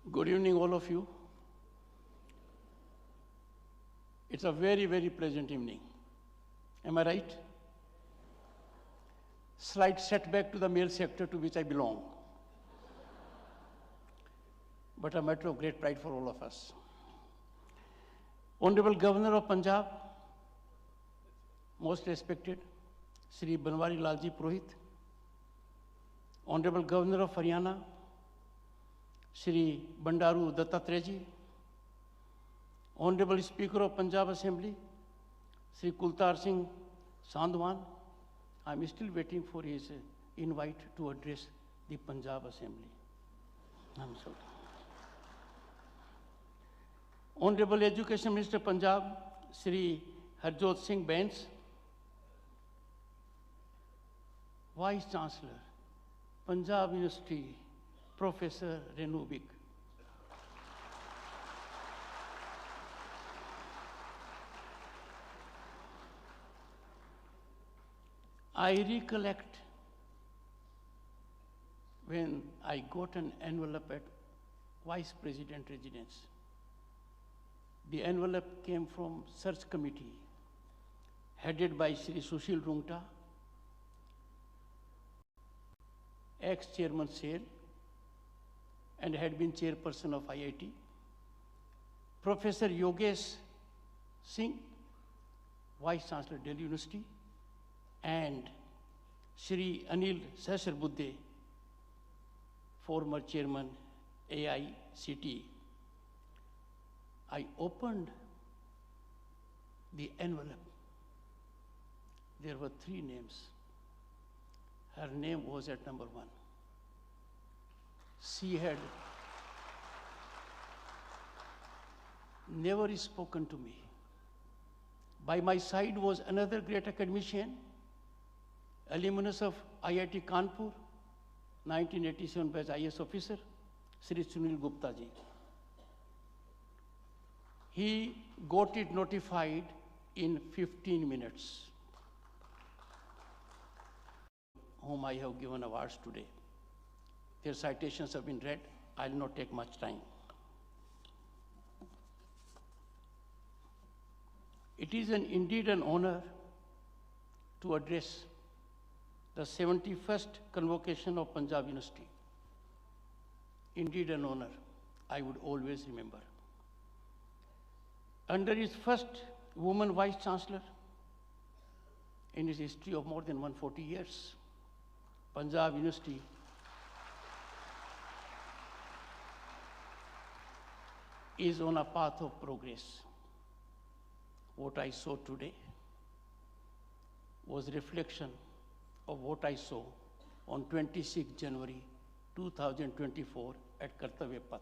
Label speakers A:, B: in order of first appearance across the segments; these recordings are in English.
A: Good evening, all of you. It's a very, very pleasant evening. Am I right? Slight setback to the male sector to which I belong, but a matter of great pride for all of us. Honorable Governor of Punjab, most respected, Shri Banwari Lalji Purohit, Honorable Governor of Haryana, Shri Bandaru Dattatreya, Honorable Speaker of Punjab Assembly, Shri Kultar Singh Sandwan. I'm still waiting for his invite to address the Punjab Assembly. I'm sorry. Honorable Education Minister Punjab, Shri Harjot Singh Bains, Vice Chancellor, Punjab University, Professor Renu Big. I recollect when I got an envelope at Vice President residence. The envelope came from search committee headed by Shri Sushil Rungta, ex-chairman SAIL, and had been chairperson of IIT, Professor Yogesh Singh, Vice Chancellor Delhi University, and Shri Anil Sahasrabudhe, former chairman AICT. I opened the envelope. There were 3 names. Her name was at number 1. She had never spoken to me. By my side was another great academician, alumnus of IIT Kanpur, 1987 batch IS officer, Shri Sunil Gupta ji. He got it notified in 15 minutes, whom I have given awards today. Their citations have been read. I'll not take much time. It is indeed an honor to address the 71st convocation of Punjab University. Indeed an honor I would always remember. Under his first woman Vice Chancellor in his history of more than 140 years, Punjab University is on a path of progress. What I saw today was reflection of what I saw on 26 January 2024 at Kartavya Path.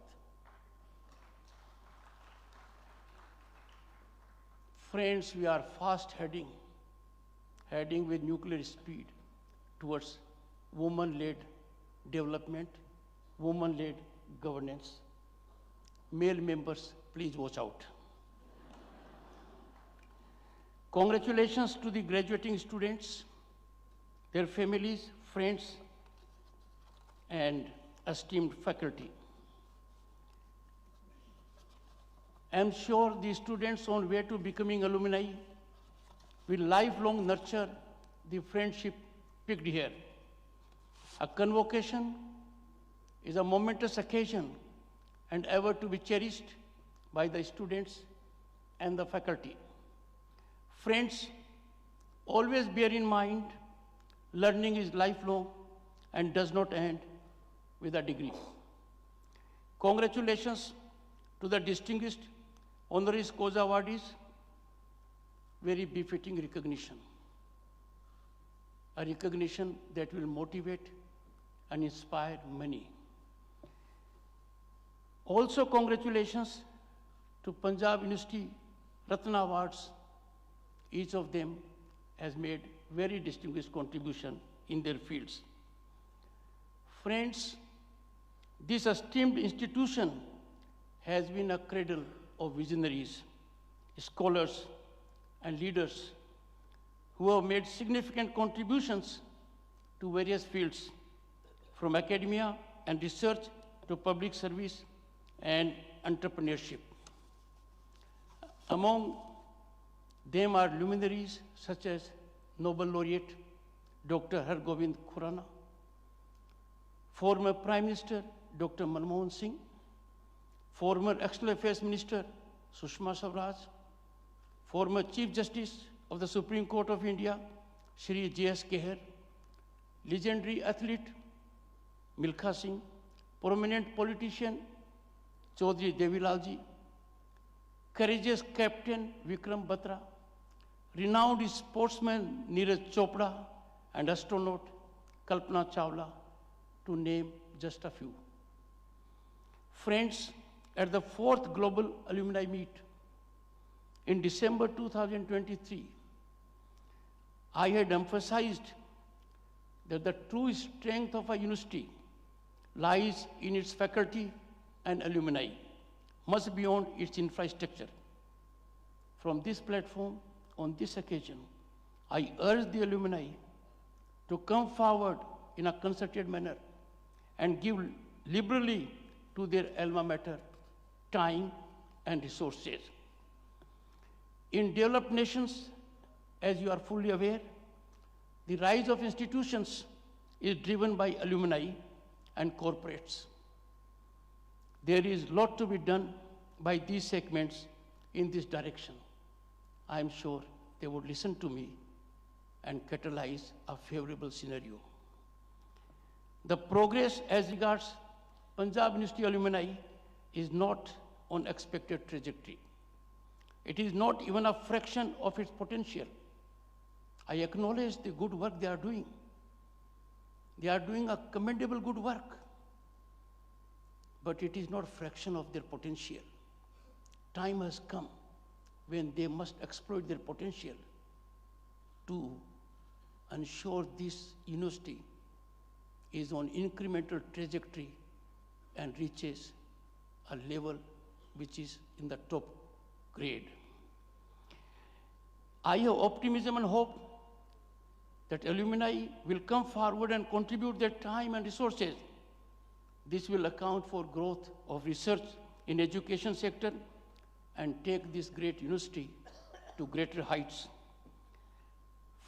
A: Friends, we are fast heading with nuclear speed towards woman-led development, woman-led governance. Male members, please watch out. Congratulations to the graduating students, their families, friends, and esteemed faculty. I am sure the students on way to becoming alumni will lifelong nurture the friendship picked here. A convocation is a momentous occasion and ever to be cherished by the students and the faculty. Friends, always bear in mind, learning is lifelong and does not end with a degree. Congratulations to the distinguished honoris causa awardees, very befitting recognition. A recognition that will motivate and inspire many. Also, congratulations to Punjab University Ratna Awards. Each of them has made very distinguished contribution in their fields. Friends, this esteemed institution has been a cradle of visionaries, scholars, and leaders who have made significant contributions to various fields, from academia and research to public service and entrepreneurship. Among them are luminaries such as Nobel laureate Dr. Hargobind Khurana, former Prime Minister Dr. Manmohan Singh, former External Affairs Minister Sushma Swaraj, former Chief Justice of the Supreme Court of India Shri J.S. Keher, legendary athlete Milkha Singh, prominent politician Chaudhry Devilalji, courageous captain Vikram Batra, renowned sportsman Neeraj Chopra, and astronaut Kalpana Chawla, to name just a few. Friends, at the 4th Global Alumni Meet in December 2023, I had emphasized that the true strength of a university lies in its faculty and alumni, much beyond its infrastructure. From this platform, on this occasion, I urge the alumni to come forward in a concerted manner and give liberally to their alma mater time and resources. In developed nations, as you are fully aware, the rise of institutions is driven by alumni and corporates. There is a lot to be done by these segments in this direction. I am sure they would listen to me and catalyze a favorable scenario. The progress as regards Punjab University alumni is not on expected trajectory. It is not even a fraction of its potential. I acknowledge the good work they are doing. They are doing a commendable good work, but it is not a fraction of their potential. Time has come when they must exploit their potential to ensure this university is on incremental trajectory and reaches a level which is in the top grade. I have optimism and hope that alumni will come forward and contribute their time and resources. This will account for growth of research in education sector and take this great university to greater heights.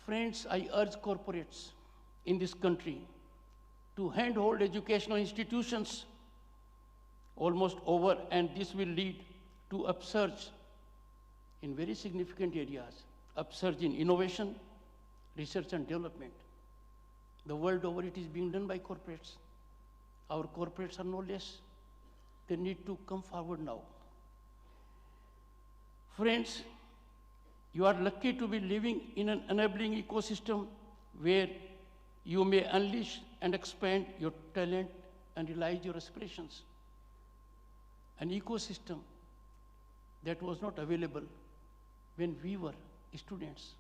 A: Friends, I urge corporates in this country to handhold educational institutions almost over, and this will lead to upsurge in very significant areas, upsurge in innovation, research and development. The world over, it is being done by corporates. Our corporates are no less. They need to come forward now. Friends, you are lucky to be living in an enabling ecosystem where you may unleash and expand your talent and realize your aspirations. An ecosystem that was not available when we were students.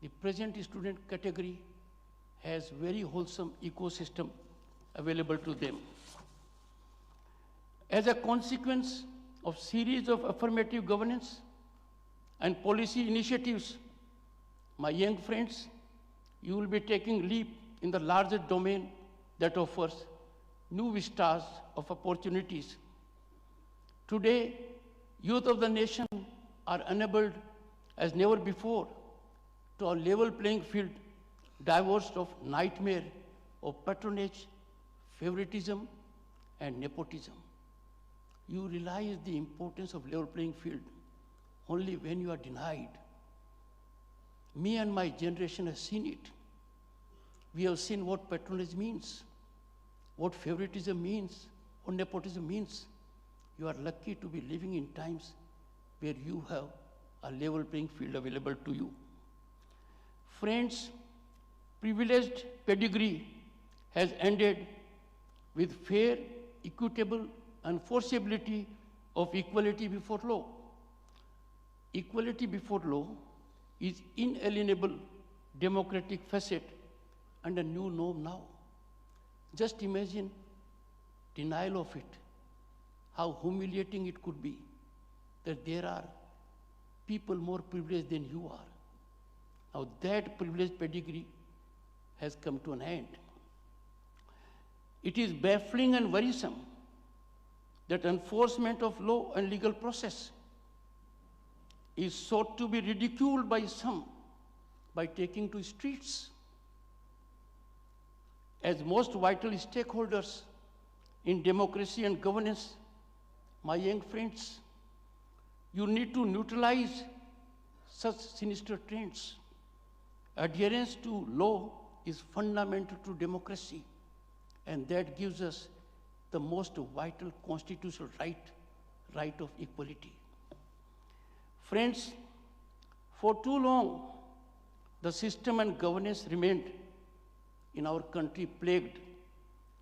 A: The present student category has very wholesome ecosystem available to them. As a consequence of series of affirmative governance and policy initiatives, my young friends, you will be taking leap in the larger domain that offers new vistas of opportunities. Today, youth of the nation are enabled as never before to a level playing field divorced of nightmare of patronage, favoritism, and nepotism. You realize the importance of level playing field only when you are denied. Me and my generation have seen it. We have seen what patronage means, what favoritism means, what nepotism means. You are lucky to be living in times where you have a level playing field available to you. Friends, privileged pedigree has ended with fair, equitable, and enforceability of equality before law. Equality before law is inalienable democratic facet and a new norm now. Just imagine denial of it, how humiliating it could be that there are people more privileged than you are. Now that privileged pedigree has come to an end. It is baffling and worrisome that enforcement of law and legal process is sought to be ridiculed by some by taking to streets. As most vital stakeholders in democracy and governance, my young friends, you need to neutralize such sinister trends. Adherence to law is fundamental to democracy, and that gives us the most vital constitutional right of equality. Friends, for too long, the system and governance remained in our country plagued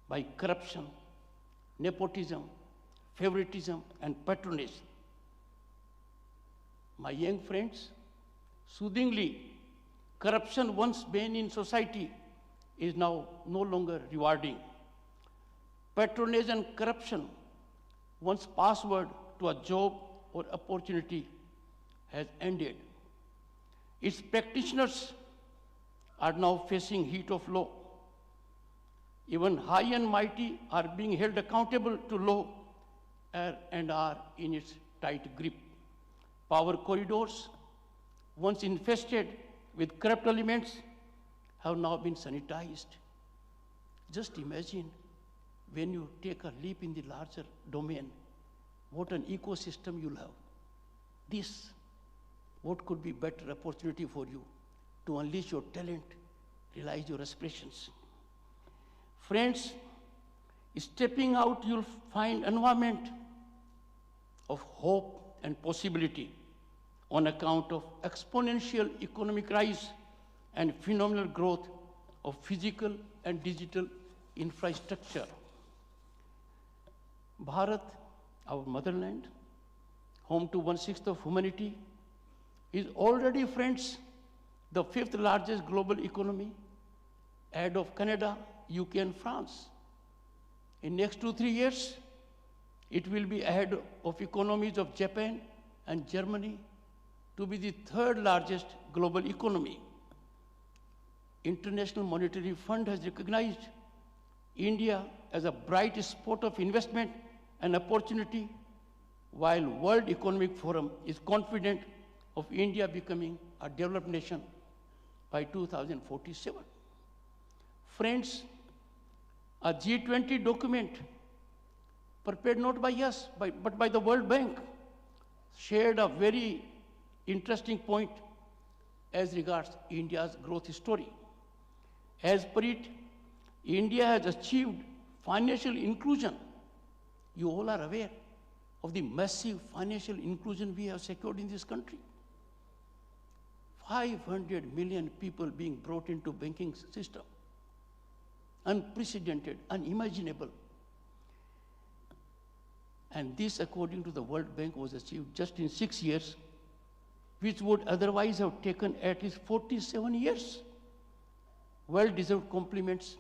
A: by corruption, nepotism, favoritism, and patronage. My young friends, soothingly, corruption once been in society is now no longer rewarding. Patronage and corruption, once password to a job or opportunity, has ended. Its practitioners are now facing heat of law. Even high and mighty are being held accountable to law and are in its tight grip. Power corridors, once infested with corrupt elements, have now been sanitized. Just imagine when you take a leap in the larger domain, what an ecosystem you'll have. This, what could be better opportunity for you to unleash your talent, realize your aspirations. Friends, stepping out, you'll find environment of hope and possibility on account of exponential economic rise and phenomenal growth of physical and digital infrastructure. Bharat, our motherland, home to 1/6 of humanity, is already, friends, the 5th largest global economy, ahead of Canada, UK, and France. In next 2-3 years, it will be ahead of economies of Japan and Germany to be the 3rd largest global economy. International Monetary Fund has recognized India as a bright spot of investment and opportunity, while World Economic Forum is confident of India becoming a developed nation by 2047. Friends, a G20 document prepared not by us, but by the World Bank shared a very interesting point as regards India's growth story. As per it, India has achieved financial inclusion. You all are aware of the massive financial inclusion we have secured in this country. 500 million people being brought into banking system. Unprecedented, unimaginable. And this, according to the World Bank, was achieved just in 6 years, which would otherwise have taken at least 47 years. Well-deserved compliments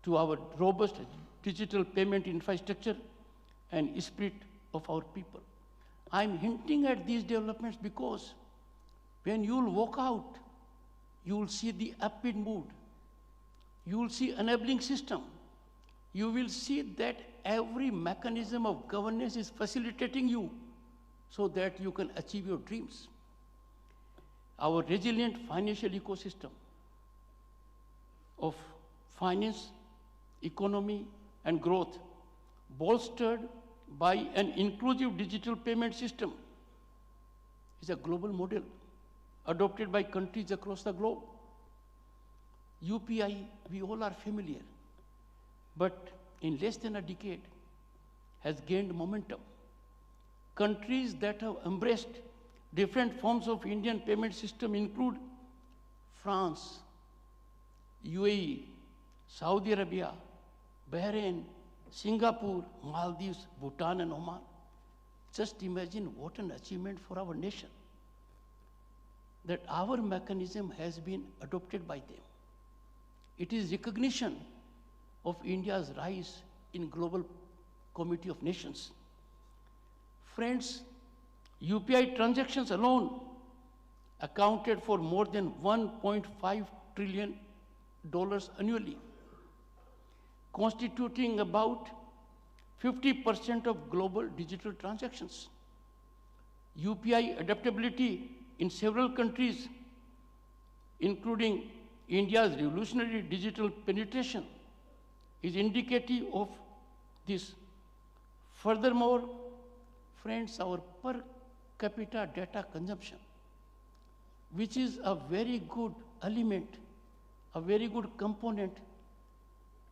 A: to our robust digital payment infrastructure and spirit of our people. I'm hinting at these developments because when you'll walk out, you'll see the upbeat mood. You'll see enabling system. You will see that every mechanism of governance is facilitating you so that you can achieve your dreams. Our resilient financial ecosystem of finance, economy, and growth, bolstered by an inclusive digital payment system, is a global model adopted by countries across the globe. UPI, we all are familiar, but in less than a decade has gained momentum. Countries that have embraced different forms of Indian payment system include France, UAE, Saudi Arabia, Bahrain, Singapore, Maldives, Bhutan, and Oman. Just imagine what an achievement for our nation, that our mechanism has been adopted by them. It is recognition of India's rise in global community of nations. Friends, UPI transactions alone accounted for more than $1.5 trillion annually, constituting about 50% of global digital transactions. UPI adaptability in several countries, including India's revolutionary digital penetration, is indicative of this. Furthermore, friends, our per capita data consumption, which is a very good element, a very good component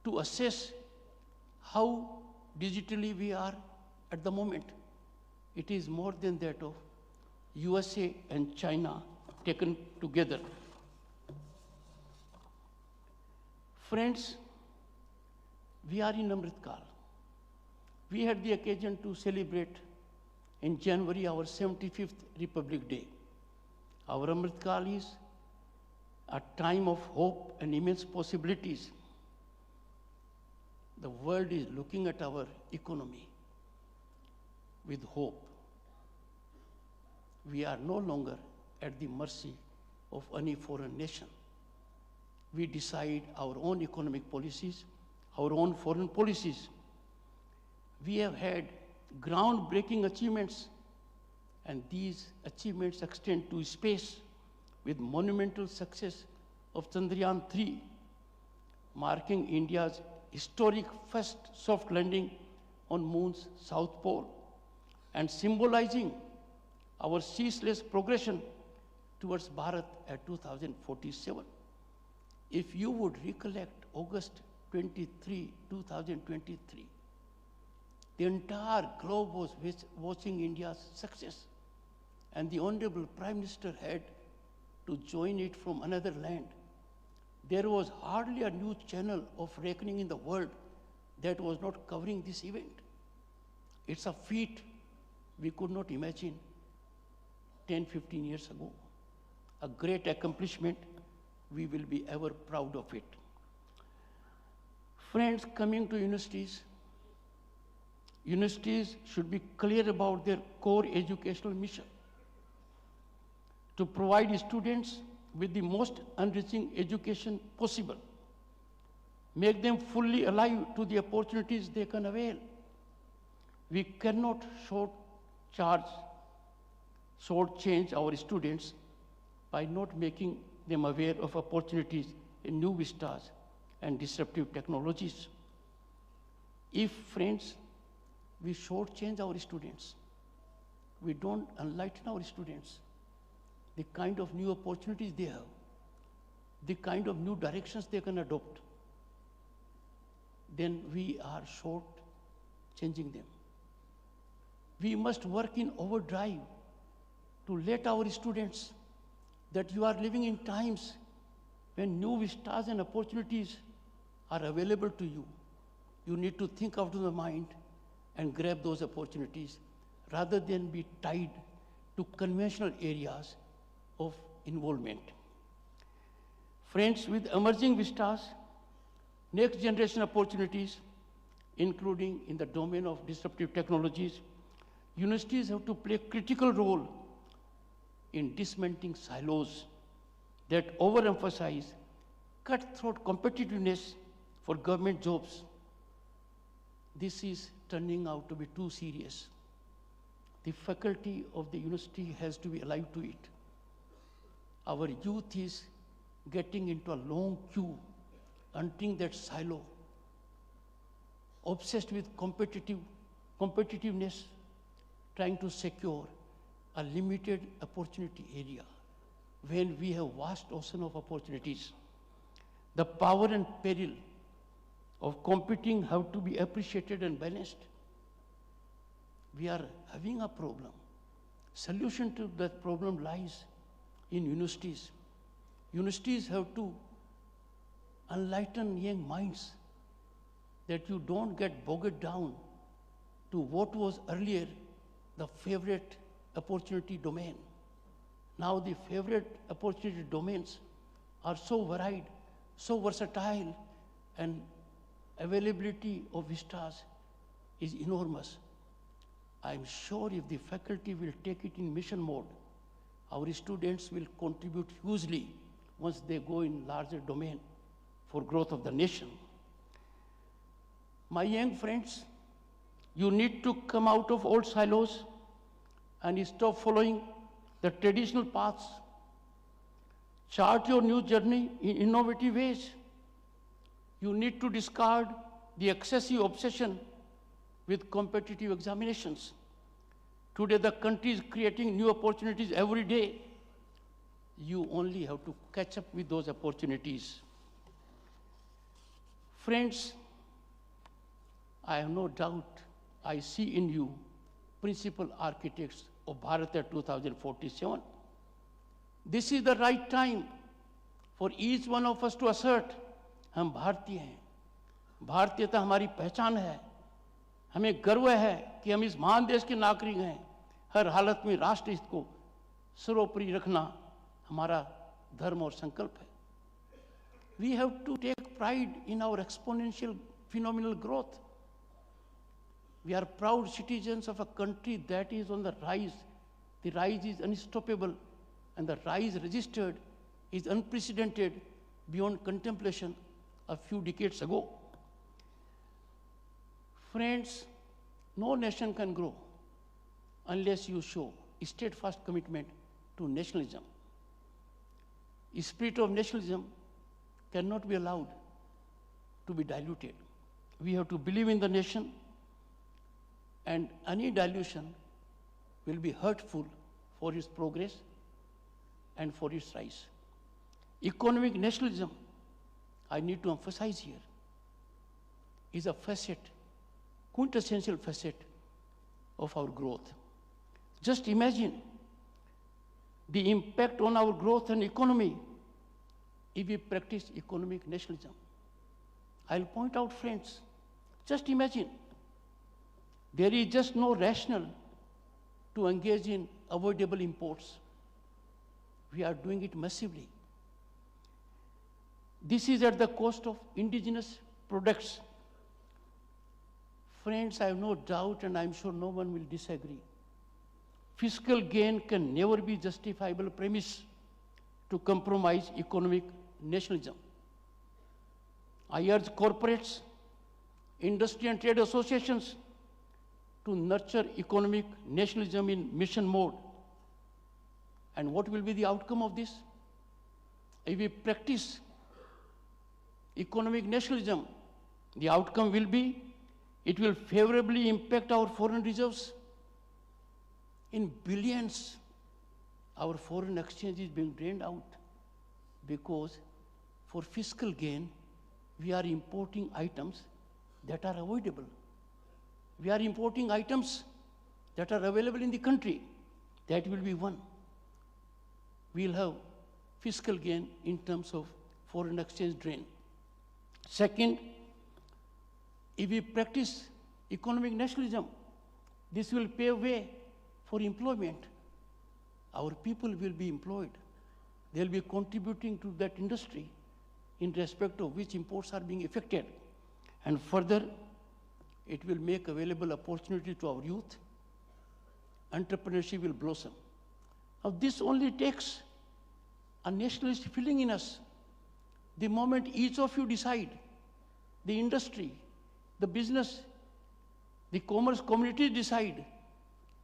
A: to assess how digitally we are at the moment. It is more than that of USA and China taken together. Friends, we are in Amrit Kaal. We had the occasion to celebrate in January our 75th Republic Day. Our Amrit Kaal is a time of hope and immense possibilities. The world is looking at our economy with hope. We are no longer at the mercy of any foreign nation. We decide our own economic policies, our own foreign policies. We have had groundbreaking achievements, and these achievements extend to space with monumental success of Chandrayaan-3, marking India's historic first soft landing on Moon's South Pole and symbolizing our ceaseless progression towards Bharat at 2047. If you would recollect August 23, 2023, the entire globe was watching India's success, and the Honorable Prime Minister had to join it from another land. There was hardly a news channel of reckoning in the world that was not covering this event. It's a feat we could not imagine 10, 15 years ago. A great accomplishment. We will be ever proud of it. Friends, coming to universities, universities should be clear about their core educational mission: to provide students with the most enriching education possible, make them fully alive to the opportunities they can avail. We cannot shortchange our students by not making them aware of opportunities in new vistas and disruptive technologies. If, friends, we shortchange our students, we don't enlighten our students the kind of new opportunities they have, the kind of new directions they can adopt, then we are short-changing them. We must work in overdrive to let our students that you are living in times when new vistas and opportunities are available to you. You need to think out of the mind and grab those opportunities rather than be tied to conventional areas of involvement. Friends, with emerging vistas, next generation opportunities, including in the domain of disruptive technologies, universities have to play a critical role in dismantling silos that overemphasize cutthroat competitiveness for government jobs. This is turning out to be too serious. The faculty of the university has to be alive to it. Our youth is getting into a long queue, entering that silo, obsessed with competitiveness, trying to secure a limited opportunity area when we have vast ocean of opportunities. The power and peril of competing have to be appreciated and balanced. We are having a problem. Solution to that problem lies in universities. Universities have to enlighten young minds that you don't get bogged down to what was earlier the favorite opportunity domain. Now the favorite opportunity domains are so varied, so versatile, and availability of vistas is enormous. I'm sure if the faculty will take it in mission mode, our students will contribute hugely once they go in larger domain for growth of the nation. My young friends, You need to come out of old silos and stop following the traditional paths. Chart your new journey in innovative ways. You need to discard the excessive obsession with competitive examinations. Today, the country is creating new opportunities every day. You only have to catch up with those opportunities. Friends, I have no doubt I see in you principal architects of Bharat 2047. This is the right time for each one of us to assert, हम भारतीय हैं, भारतीयता हमारी पहचान है, हमें गर्व है कि हम इस महान देश के नागरिक हैं, हर हालत में राष्ट्र हित को सर्वोपरि रखना हमारा धर्म और संकल्प है. We have to take pride in our exponential phenomenal growth. We are proud citizens of a country that is on the rise. The rise is unstoppable, and the rise registered is unprecedented beyond contemplation a few decades ago. Friends, no nation can grow unless you show steadfast commitment to nationalism. The spirit of nationalism cannot be allowed to be diluted. We have to believe in the nation, and any dilution will be hurtful for its progress and for its rise. Economic nationalism, I need to emphasize here, is a facet, quintessential facet of our growth. Just imagine the impact on our growth and economy if we practice economic nationalism. I'll point out, friends, just imagine there is just no rationale to engage in avoidable imports. We are doing it massively. This is at the cost of indigenous products. Friends, I have no doubt, and I'm sure no one will disagree, fiscal gain can never be justifiable premise to compromise economic nationalism. I urge corporates, industry and trade associations to nurture economic nationalism in mission mode. And what will be the outcome of this? If we practice economic nationalism, the outcome will be it will favorably impact our foreign reserves in billions. Our foreign exchange is being drained out because for fiscal gain, we are importing items that are avoidable. We are importing items that are available in the country. That will be one. We'll have fiscal gain in terms of foreign exchange drain. Second, if we practice economic nationalism, this will pave way for employment. Our people will be employed. They'll be contributing to that industry in respect of which imports are being effected. And further, it will make available opportunity to our youth. Entrepreneurship will blossom. Now, this only takes a nationalist feeling in us. The moment each of you decide, the industry, the business, the commerce community decide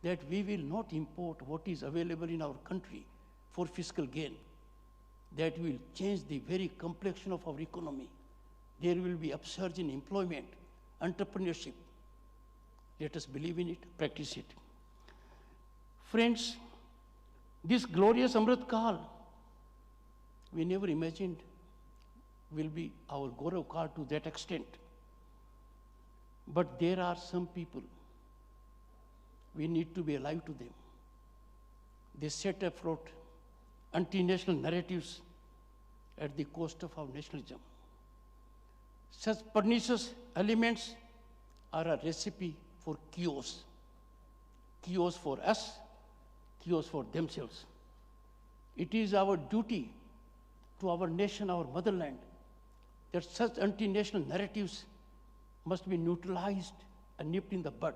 A: that we will not import what is available in our country for fiscal gain, that will change the very complexion of our economy. There will be upsurge in employment, entrepreneurship. Let us believe in it, practice it. Friends, this glorious Amrit Kal, we never imagined will be our Gaurav Kal to that extent. But there are some people, we need to be alive to them. They set afloat anti-national narratives at the cost of our nationalism. Such pernicious elements are a recipe for chaos. Chaos for us, chaos for themselves. It is our duty to our nation, our motherland, that such anti-national narratives must be neutralized and nipped in the bud.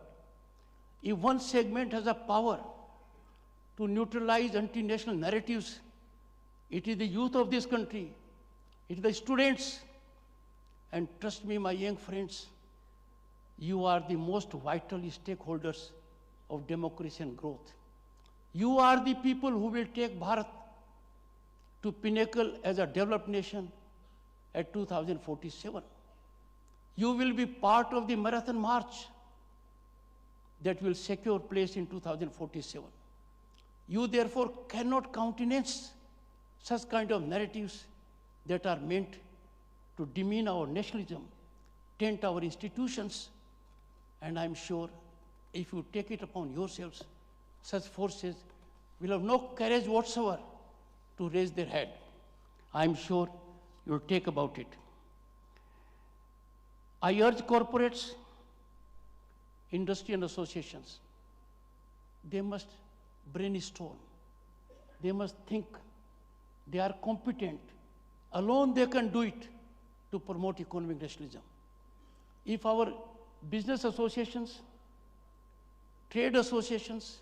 A: If one segment has a power to neutralize anti-national narratives, it is the youth of this country, it is the students. And trust me, my young friends, You are the most vital stakeholders of democracy and growth. You are the people who will take Bharat to pinnacle as a developed nation at 2047. You will be part of the marathon march that will secure place in 2047. You therefore cannot countenance such kind of narratives that are meant to demean our nationalism, taint our institutions, and I'm sure if you take it upon yourselves, such forces will have no courage whatsoever to raise their head. I'm sure you'll take about it. I urge corporates, industry and associations, they must brainstorm. They must think. They are competent. Alone they can do it to promote economic nationalism. If our business associations, trade associations,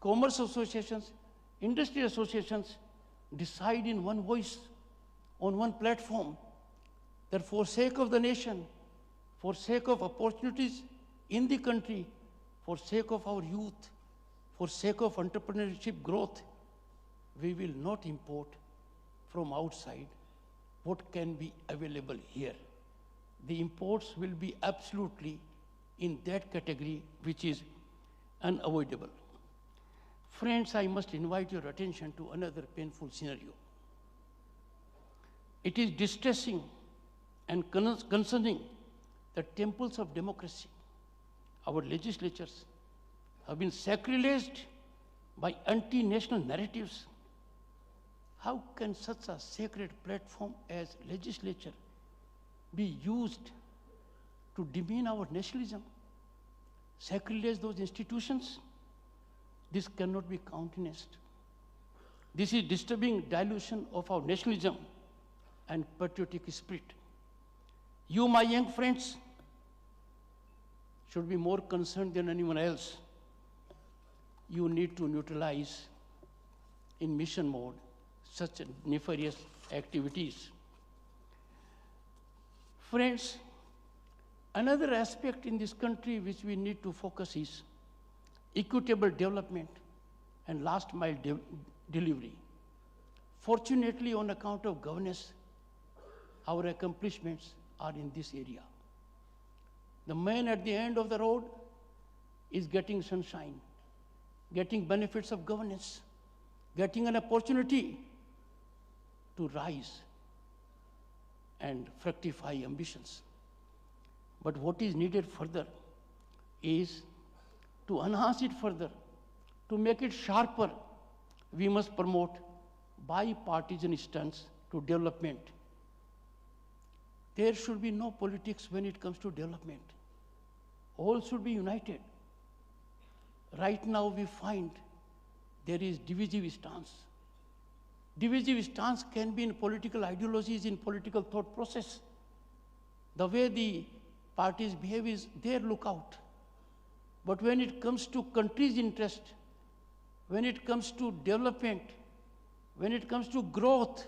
A: commerce associations, industry associations decide in one voice, on one platform, that for sake of the nation, for sake of opportunities in the country, for sake of our youth, for sake of entrepreneurship growth, we will not import from outside what can be available here. The imports will be absolutely in that category which is unavoidable. Friends, I must invite your attention to another painful scenario. It is distressing and concerning that temples of democracy, our legislatures, have been sacrileged by anti-national narratives. How can such a sacred platform as legislature be used to demean our nationalism, sacrilege those institutions? This cannot be countenanced. This is disturbing dilution of our nationalism and patriotic spirit. You, my young friends, should be more concerned than anyone else. You need to neutralize in mission mode such nefarious activities. Friends, another aspect in this country which we need to focus is equitable development and last mile delivery. Fortunately, on account of governance, our accomplishments are in this area. The man at the end of the road is getting sunshine, getting benefits of governance, getting an opportunity to rise and fructify ambitions. But what is needed further is to enhance it further, to make it sharper. We must promote bipartisan stance to development. There should be no politics when it comes to development. All should be united. Right now we find there is divisive stance. Divisive stance can be in political ideologies, in political thought process. The way the parties behave is their lookout. But when it comes to country's interest, when it comes to development, when it comes to growth,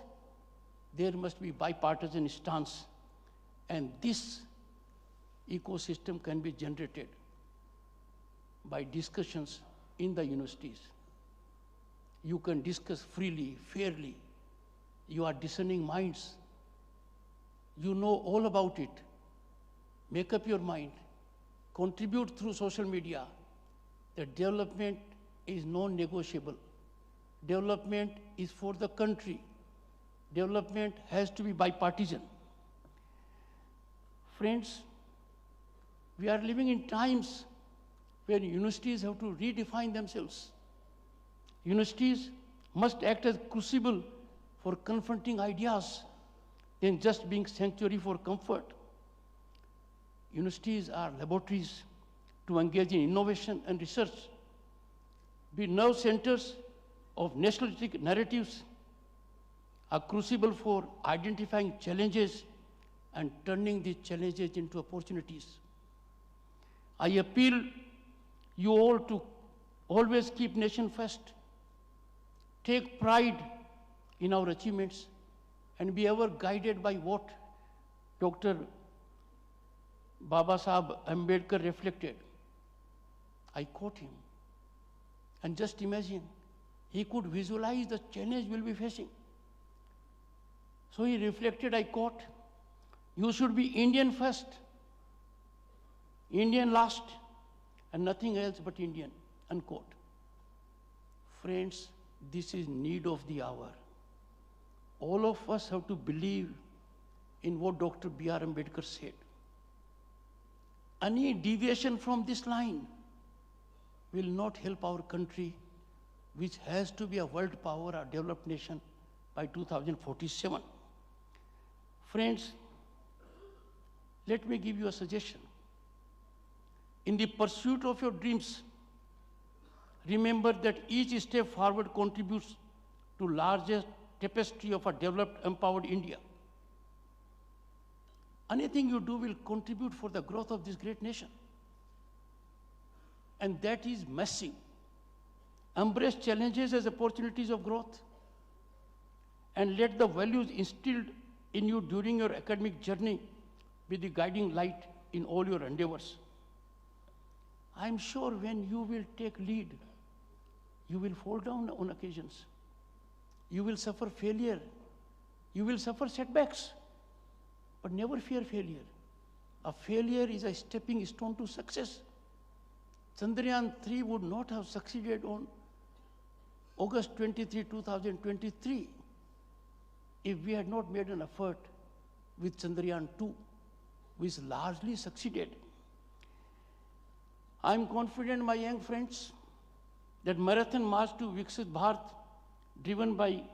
A: there must be bipartisan stance. And this ecosystem can be generated by discussions in the universities. You can discuss freely, fairly. You are discerning minds. You know all about it. Make up your mind. Contribute through social media. That development is non-negotiable. Development is for the country. Development has to be bipartisan. Friends, we are living in times where universities have to redefine themselves. Universities must act as crucible for confronting ideas than just being sanctuary for comfort. Universities are laboratories to engage in innovation and research, be nerve centers of nationalistic narratives, a crucible for identifying challenges and turning these challenges into opportunities. I appeal you all to always keep nation first, take pride in our achievements, and be ever guided by what Dr. Baba Sahib Ambedkar reflected. I quote him. And just imagine, he could visualize the challenge we'll be facing. So he reflected, I quote, "You should be Indian first, Indian last, and nothing else but Indian," unquote. Friends, this is need of the hour. All of us have to believe in what Dr. B.R. Ambedkar said. Any deviation from this line will not help our country, which has to be a world power, a developed nation by 2047. Friends, let me give you a suggestion. In the pursuit of your dreams, remember that each step forward contributes to largest tapestry of a developed, empowered India. Anything you do will contribute for the growth of this great nation. And that is massive. Embrace challenges as opportunities of growth, and let the values instilled in you during your academic journey be the guiding light in all your endeavors. I'm sure when you will take lead, you will fall down on occasions. You will suffer failure. You will suffer setbacks. But never fear failure. A failure is a stepping stone to success. Chandrayaan 3 would not have succeeded on August 23, 2023 if we had not made an effort with Chandrayaan 2, which largely succeeded. I'm confident, my young friends, that marathon march to Viksit Bharat, driven by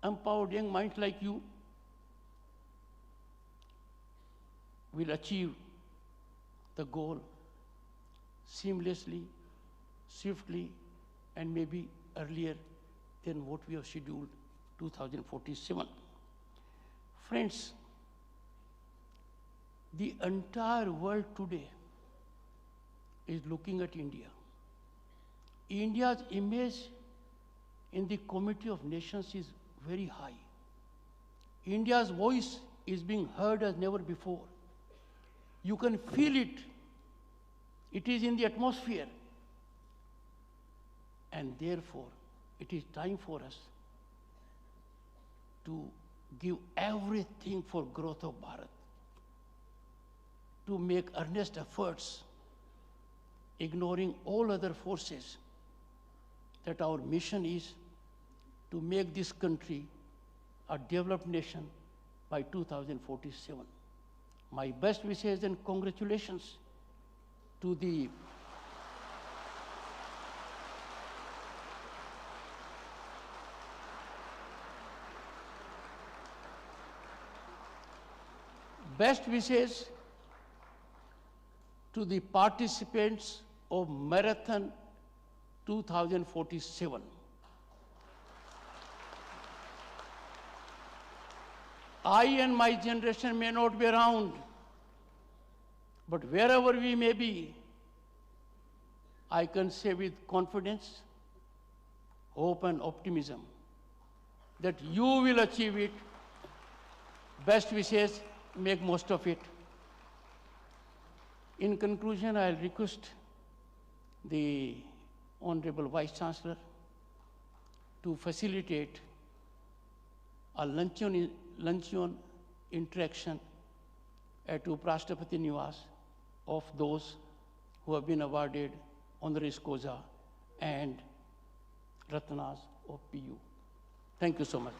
A: empowered young minds like you, will achieve the goal seamlessly, swiftly, and maybe earlier than what we have scheduled, 2047. Friends, the entire world today is looking at India. India's image in the Committee of Nations is very high. India's voice is being heard as never before. You can feel it. It is in the atmosphere. And therefore, it is time for us to give everything for growth of Bharat, to make earnest efforts, ignoring all other forces, that our mission is to make this country a developed nation by 2047. My best wishes and congratulations to the participants of Marathon 2047. I and my generation may not be around, but wherever we may be, I can say with confidence, hope, and optimism that you will achieve it. Best wishes, make most of it. In conclusion, I'll request the Honorable Vice Chancellor to facilitate a luncheon interaction at Uprashtrapati Niwas of those who have been awarded honoris causa and Ratnas of PU. Thank you so much.